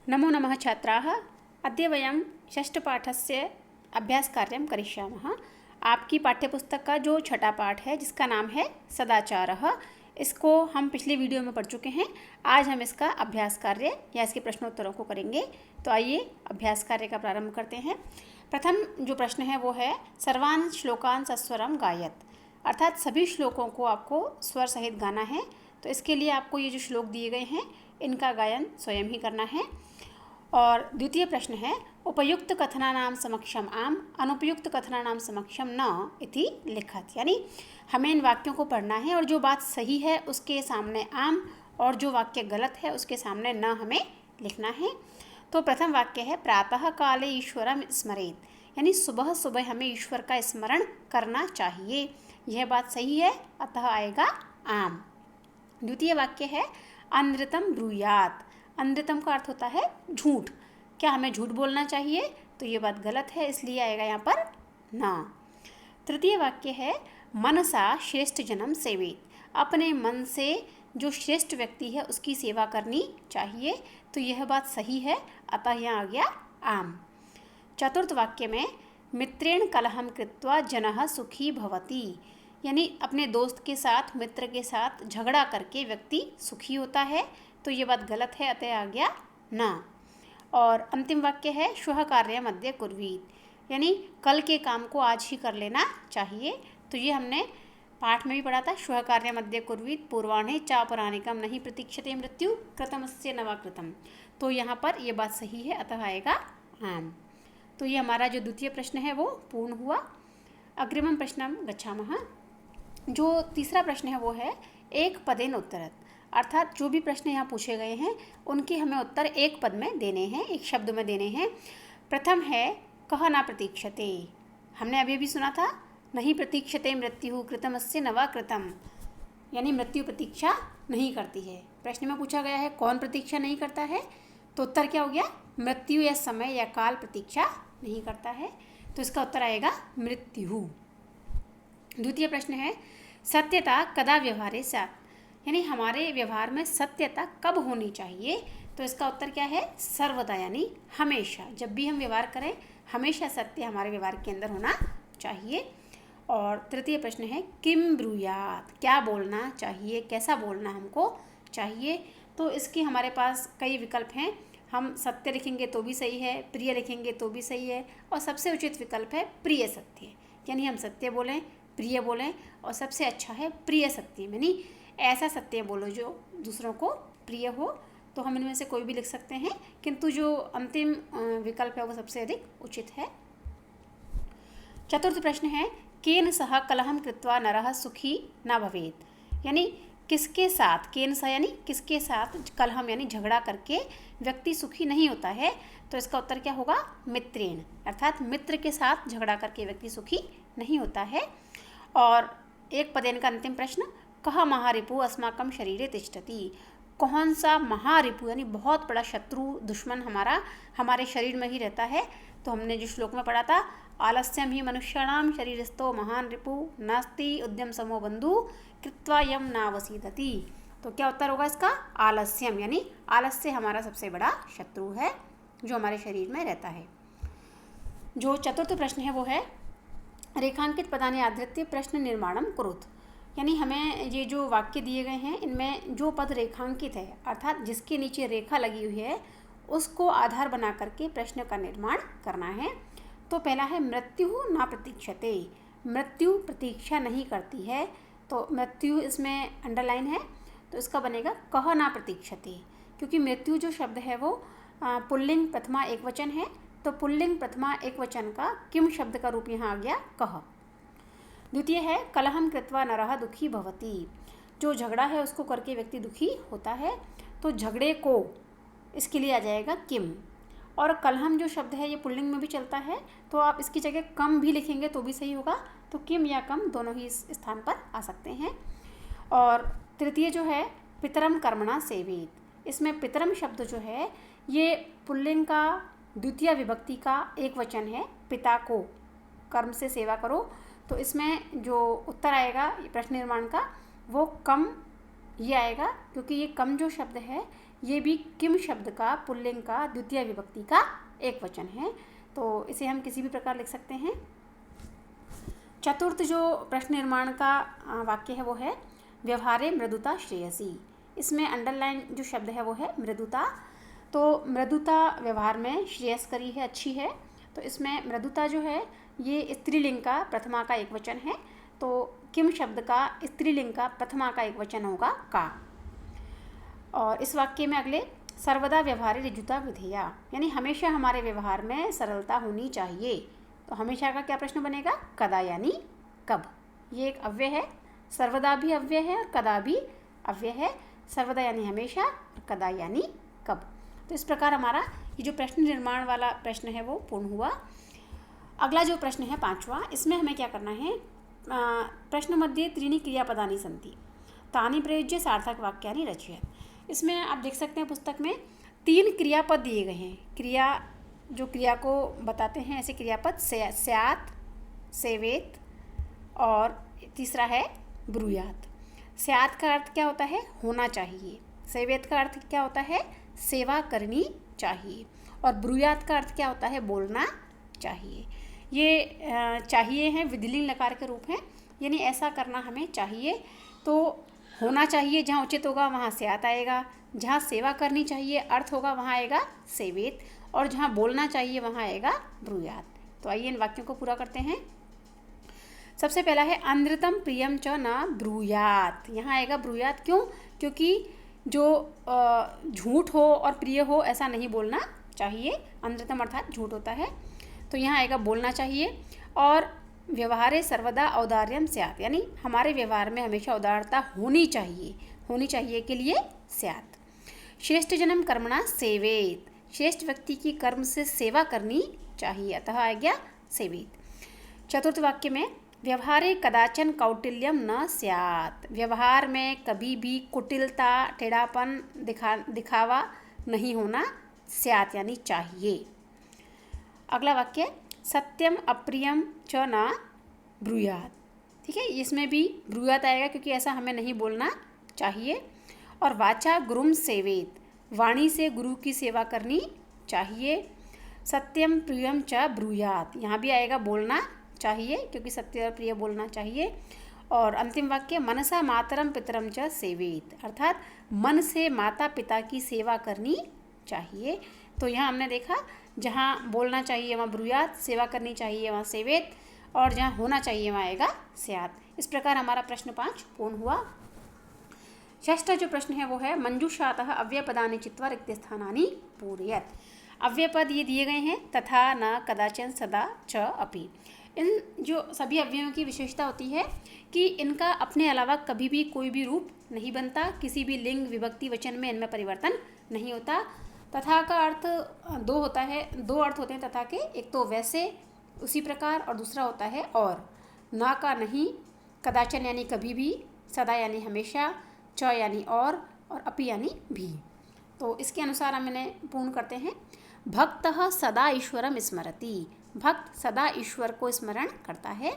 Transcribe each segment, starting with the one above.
नमो नमः छात्राः। अद्य वयं षष्ठपाठस्य अभ्यासकार्यं करिष्यामः। आपकी पाठ्यपुस्तक का जो छठा पाठ है जिसका नाम है सदाचारः, इसको हम पिछले वीडियो में पढ़ चुके हैं। आज हम इसका अभ्यास कार्य या इसके प्रश्नोत्तरों को करेंगे। तो आइए अभ्यास कार्य का प्रारंभ करते हैं। प्रथम जो प्रश्न है वो है सर्वान् श्लोकान् सस्वरं गायत, अर्थात सभी श्लोकों को आपको स्वर सहित गाना है। तो इसके लिए आपको ये जो श्लोक दिए गए हैं इनका गायन स्वयं ही करना है। और द्वितीय प्रश्न है उपयुक्त कथनानां समक्षम आम अनुपयुक्त कथनानां समक्षम न इति लिखत, यानी हमें इन वाक्यों को पढ़ना है और जो बात सही है उसके सामने आम और जो वाक्य गलत है उसके सामने न हमें लिखना है। तो प्रथम वाक्य है प्रातः काले ईश्वरम स्मरेत, यानी सुबह सुबह हमें ईश्वर का स्मरण करना चाहिए, यह बात सही है, अतः आएगा आम। द्वितीय वाक्य है अनृतम ब्रूयात, अनृतम का अर्थ होता है झूठ, क्या हमें झूठ बोलना चाहिए, तो ये बात गलत है, इसलिए आएगा यहाँ पर ना। तृतीय वाक्य है मनसा श्रेष्ठ जन्म सेवित, अपने मन से जो श्रेष्ठ व्यक्ति है उसकी सेवा करनी चाहिए, तो यह बात सही है, अतः यहाँ आ गया आम। चतुर्थ वाक्य में मित्रेण कलहम कृत्वा जनः सुखी भवति, यानी अपने दोस्त के साथ मित्र के साथ झगड़ा करके व्यक्ति सुखी होता है, तो ये बात गलत है, अतः आ गया ना। और अंतिम वाक्य है श्वः कार्यम अद्य कुर्वीत, यानी कल के काम को आज ही कर लेना चाहिए, तो ये हमने पाठ में भी पढ़ा था। श्वः कार्यम अद्य कुर्वीत पूर्वाह्णे चापरानिकम नहीं प्रतीक्षते मृत्यु कृतमस्य नवाकृतम, तो यहाँ पर ये बात सही है, अतः आएगा आम। तो ये हमारा जो द्वितीय प्रश्न है वो पूर्ण हुआ। अग्रिमं प्रश्नं गच्छामः। जो तीसरा प्रश्न है वो है एक पदेन उत्तरत, अर्थात जो भी प्रश्न यहाँ पूछे गए हैं उनके हमें उत्तर एक पद में देने हैं, एक शब्द में देने हैं। प्रथम है कह न प्रतीक्षते, हमने अभी भी सुना था नहीं प्रतीक्षते मृत्यु कृतमस्य नवा कृतम, यानी मृत्यु प्रतीक्षा नहीं करती है। प्रश्न में पूछा गया है कौन प्रतीक्षा नहीं करता है, तो उत्तर क्या हो गया मृत्यु या समय या काल प्रतीक्षा नहीं करता है, तो इसका उत्तर आएगा मृत्यु। द्वितीय प्रश्न है सत्यता कदा व्यवहारे स्यात्, यानी हमारे व्यवहार में सत्यता कब होनी चाहिए, तो इसका उत्तर क्या है सर्वदा, यानी हमेशा, जब भी हम व्यवहार करें हमेशा सत्य हमारे व्यवहार के अंदर होना चाहिए। और तृतीय प्रश्न है किम ब्रूयात, क्या बोलना चाहिए, कैसा बोलना हमको चाहिए, तो इसके हमारे पास कई विकल्प हैं। हम सत्य लिखेंगे तो भी सही है, प्रिय लिखेंगे तो भी सही है, और सबसे उचित विकल्प है प्रिय सत्य, यानी हम सत्य बोलें प्रिय बोलें, और सबसे अच्छा है प्रिय सत्य, यानी ऐसा सत्य बोलो जो दूसरों को प्रिय हो। तो हम इनमें से कोई भी लिख सकते हैं, किंतु जो अंतिम विकल्प है वो सबसे अधिक उचित है। चतुर्थ प्रश्न है केन सह कलहम कृत्वा नरः सुखी न भवेत्, यानी किसके साथ, केन सह यानी किसके साथ, कलहम यानी झगड़ा करके व्यक्ति सुखी नहीं होता है, तो इसका उत्तर क्या होगा मित्रेण, अर्थात मित्र के साथ झगड़ा करके व्यक्ति सुखी नहीं होता है। और एक पदेन का अंतिम प्रश्न कह महारिपु अस्माकं शरीरे तिष्ठति, कौन सा महारिपु यानी बहुत बड़ा शत्रु दुश्मन हमारे शरीर में ही रहता है, तो हमने जो श्लोक में पढ़ा था आलस्यम ही मनुष्याणाम शरीरस्थो महान रिपु नास्ति उद्यम समो बंधु कृत्वा यम नावसीदति, तो क्या उत्तर होगा इसका आलस्यम, यानी आलस्य हमारा सबसे बड़ा शत्रु है जो हमारे शरीर में रहता है। जो चतुर्थ प्रश्न है वो है रेखांकित पदानि आधृत्य प्रश्न निर्माणम कुरुत, यानी हमें ये जो वाक्य दिए गए हैं इनमें जो पद रेखांकित है अर्थात जिसके नीचे रेखा लगी हुई है उसको आधार बना करके प्रश्न का निर्माण करना है। तो पहला है मृत्यु न प्रतीक्षते, मृत्यु प्रतीक्षा नहीं करती है, तो मृत्यु इसमें अंडरलाइन है, तो इसका बनेगा कह न प्रतीक्षते, क्योंकि मृत्यु जो शब्द है वो पुल्लिंग प्रथमा एकवचन है, तो पुल्लिंग प्रथमा एकवचन का किम शब्द का रूप यहाँ आ गया कह। द्वितीय है कलहम कृत्वा नरः दुखी भवति, जो झगड़ा है उसको करके व्यक्ति दुखी होता है, तो झगड़े को इसके लिए आ जाएगा किम। और कलहम जो शब्द है ये पुल्लिंग में भी चलता है, तो आप इसकी जगह कम भी लिखेंगे तो भी सही होगा, तो किम या कम दोनों ही इस स्थान पर आ सकते हैं। और तृतीय जो है पितरम कर्मणा सेवित, इसमें पितरम शब्द जो है ये पुल्लिंग का द्वितीय विभक्ति का एक वचन है, पिता को कर्म से सेवा करो, तो इसमें जो उत्तर आएगा प्रश्न निर्माण का वो कम ये आएगा, क्योंकि ये कम जो शब्द है ये भी किम शब्द का पुल्लिंग का द्वितीय विभक्ति का एक वचन है, तो इसे हम किसी भी प्रकार लिख सकते हैं। चतुर्थ जो प्रश्न निर्माण का वाक्य है वो है व्यवहारे मृदुता श्रेयसी। इसमें अंडरलाइन जो शब्द है वो है मृदुता। तो मृदुता व्यवहार में श्रेयस्करी है, अच्छी है। तो इसमें मृदुता जो है ये स्त्रीलिंग का प्रथमा का एक वचन है, तो किम शब्द का स्त्रीलिंग का प्रथमा का एक वचन होगा का। और इस वाक्य में अगले सर्वदा व्यवहारे ऋजुता विधेया, यानी हमेशा हमारे व्यवहार में सरलता होनी चाहिए। तो हमेशा का क्या प्रश्न बनेगा? कदा यानी कब। ये एक अव्यय है, सर्वदा भी अव्यय है और कदा भी अव्यय है। सर्वदा यानी हमेशा और कदा यानी कब। तो इस प्रकार हमारा ये जो प्रश्न निर्माण वाला प्रश्न है वो पूर्ण हुआ। अगला जो प्रश्न है 5वां, इसमें हमें क्या करना है? प्रश्न मध्ये त्रीणि क्रियापदानि सन्ति तानि प्रयुज्य सार्थक वाक्यानि रचयेत्। इसमें आप देख सकते हैं पुस्तक में 3 क्रियापद दिए गए हैं। जो क्रिया को बताते हैं ऐसे क्रियापद स्यात्, सेवेत और तीसरा है ब्रूयात्। स्यात् का अर्थ क्या होता है? होना चाहिए। सेवेत का अर्थ क्या होता है? सेवा करनी चाहिए। और ब्रूयात् का अर्थ क्या होता है? बोलना चाहिए। ये चाहिए हैं विधिलिंग लकार के रूप हैं, यानी ऐसा करना हमें चाहिए। तो होना चाहिए जहाँ उचित होगा वहाँ स्यात् आएगा, जहाँ सेवा करनी चाहिए अर्थ होगा वहाँ आएगा सेवेत, और जहाँ बोलना चाहिए वहाँ आएगा ब्रूयात्। तो आइए इन वाक्यों को पूरा करते हैं। सबसे पहला है अनृतम प्रियम च न ब्रूयात्। यहाँ आएगा ब्रूयात्, क्यों? क्योंकि जो झूठ हो और प्रिय हो ऐसा नहीं बोलना चाहिए। अनृतम अर्थात झूठ होता है, तो यहाँ आएगा बोलना चाहिए। और व्यवहारे सर्वदा औदार्यम स्यात्, यानी हमारे व्यवहार में हमेशा उदारता होनी चाहिए। होनी चाहिए के लिए स्यात्। श्रेष्ठ जन्म कर्मणा सेवेत, श्रेष्ठ व्यक्ति की कर्म से सेवा करनी चाहिए, अतः आ गया सेवेत। चतुर्थ वाक्य में व्यवहारे कदाचन कौटिल्यम न स्यात्, व्यवहार में कभी भी कुटिलता टेढ़ापन दिखावा नहीं होना, स्यात् यानी चाहिए। अगला वाक्य सत्यम अप्रियम च न ब्रूयात्। ठीक है, इसमें भी ब्रूयात् आएगा क्योंकि ऐसा हमें नहीं बोलना चाहिए। और वाचा गुरुम सेवेत, वाणी से गुरु की सेवा करनी चाहिए। सत्यम प्रियम च ब्रूयात्, यहाँ भी आएगा बोलना चाहिए क्योंकि सत्य और प्रिय बोलना चाहिए। और अंतिम वाक्य मनसा मातरम पितरम च सेवेत, अर्थात मन से माता पिता की सेवा करनी चाहिए। तो यहाँ हमने देखा जहाँ बोलना चाहिए वहाँ ब्रूयात्, सेवा करनी चाहिए वहाँ सेवेत, और जहाँ होना चाहिए वहाँ आएगा स्यात्। इस प्रकार हमारा प्रश्न 5 पूर्ण हुआ। षष्ठ जो प्रश्न है वो है मंजूषातः अव्ययपदानि चित्वा रिक्तस्थानानि पूरयेत्। अव्ययपद ये दिए गए हैं तथा, न, कदाचन, सदा, च, अपि। इन जो सभी अव्ययों की विशेषता होती है कि इनका अपने अलावा कभी भी कोई भी रूप नहीं बनता, किसी भी लिंग विभक्ति वचन में इनमें परिवर्तन नहीं होता। तथा का अर्थ 2 होता है, 2 अर्थ होते हैं तथा के, एक तो वैसे उसी प्रकार और दूसरा होता है और। ना का नहीं, कदाचन यानी कभी भी, सदा यानी हमेशा, च यानी और अपि यानी भी। तो इसके अनुसार हम इन्हें पूर्ण करते हैं। भक्तः सदा ईश्वरम स्मरति, भक्त सदा ईश्वर को स्मरण करता है।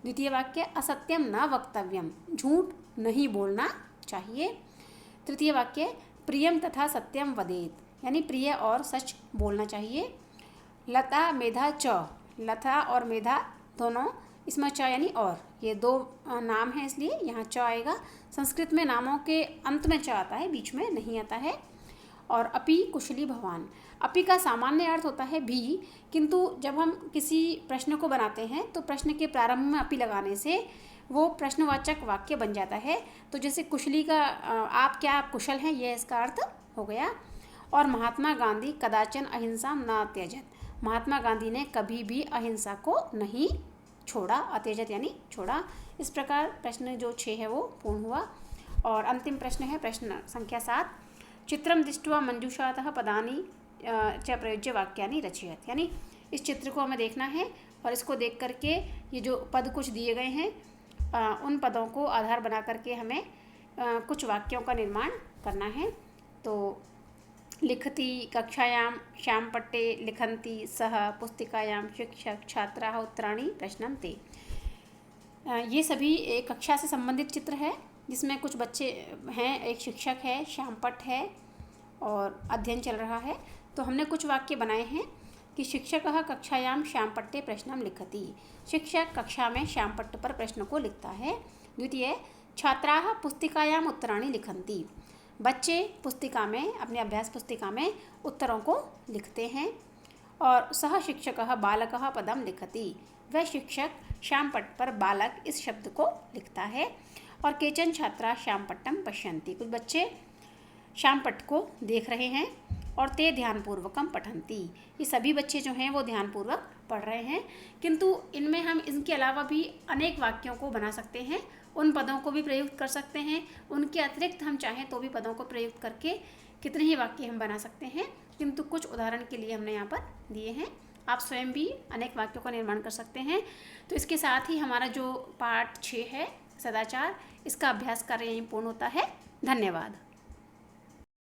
द्वितीय वाक्य असत्यम न वक्तव्यम, झूठ नहीं बोलना चाहिए। तृतीय वाक्य प्रियम तथा सत्यम वदेत, यानी प्रिय और सच बोलना चाहिए। लता मेधा च, लता और मेधा दोनों, इसमें च यानी और, ये 2 नाम हैं इसलिए यहाँ च आएगा। संस्कृत में नामों के अंत में च आता है, बीच में नहीं आता है। और अपि कुशली भवान, अपि का सामान्य अर्थ होता है भी, किंतु जब हम किसी प्रश्न को बनाते हैं तो प्रश्न के प्रारंभ में अपि लगाने से वो प्रश्नवाचक वाक्य बन जाता है। तो जैसे कुशली का आप क्या आप कुशल हैं, यह इसका अर्थ हो गया। और महात्मा गांधी कदाचन अहिंसा न त्यजत, महात्मा गांधी ने कभी भी अहिंसा को नहीं छोड़ा, अत्यजत यानी छोड़ा। इस प्रकार प्रश्न जो 6 है वो पूर्ण हुआ। और अंतिम प्रश्न है प्रश्न संख्या 7, चित्रम दृष्ट्वा मंजूषातः पदानि च प्रयुज्य वाक्यानि रचयेत्, यानी इस चित्र को हमें देखना है और इसको देख करके ये जो पद कुछ दिए गए हैं उन पदों को आधार बना करके हमें कुछ वाक्यों का निर्माण करना है। तो लिखति कक्षायां श्यामपट्टे लिखन्ति सह पुस्तिकायां शिक्षक छात्राः उत्तराणि प्रश्नं ते। ये सभी एक कक्षा से संबंधित चित्र है जिसमें कुछ बच्चे हैं, एक शिक्षक है, श्यामपट्ट है और अध्ययन चल रहा है। तो हमने कुछ वाक्य बनाए हैं कि शिक्षकः कक्षायां श्यामपट्टे प्रश्नं लिखति। शिक्षक कक्षा में श्यामपट्ट पर प्रश्न को लिखता है। द्वितीय, छात्राः पुस्तिकायाम् उत्तराणि लिखन्ति। बच्चे पुस्तिका में, अपने अभ्यास पुस्तिका में उत्तरों को लिखते हैं। और सह शिक्षकः बालकः पदं लिखति। वह शिक्षक श्यामपट्ट पर बालक इस शब्द को लिखता है। और केचन छात्रा श्यामपट्टम पश्यन्ति। कुछ बच्चे श्यामपट्ट को देख रहे हैं। और ते ध्यानपूर्वकम पठन्ति। ये सभी बच्चे जो हैं वो ध्यानपूर्वक पढ़ रहे हैं। किंतु इनमें हम इनके अलावा भी अनेक वाक्यों को बना सकते हैं। उन पदों को भी प्रयुक्त कर सकते हैं। उनके अतिरिक्त हम चाहें तो भी पदों को प्रयुक्त करके कितने ही वाक्य हम बना सकते हैं। किंतु कुछ उदाहरण के लिए हमने यहाँ पर दिए हैं। आप स्वयं भी अनेक वाक्यों का निर्माण कर सकते हैं। तो इसके साथ ही हमारा जो पाठ 6 है सदाचार, इसका अभ्यास कार्य यहीं पूर्ण होता है। धन्यवाद।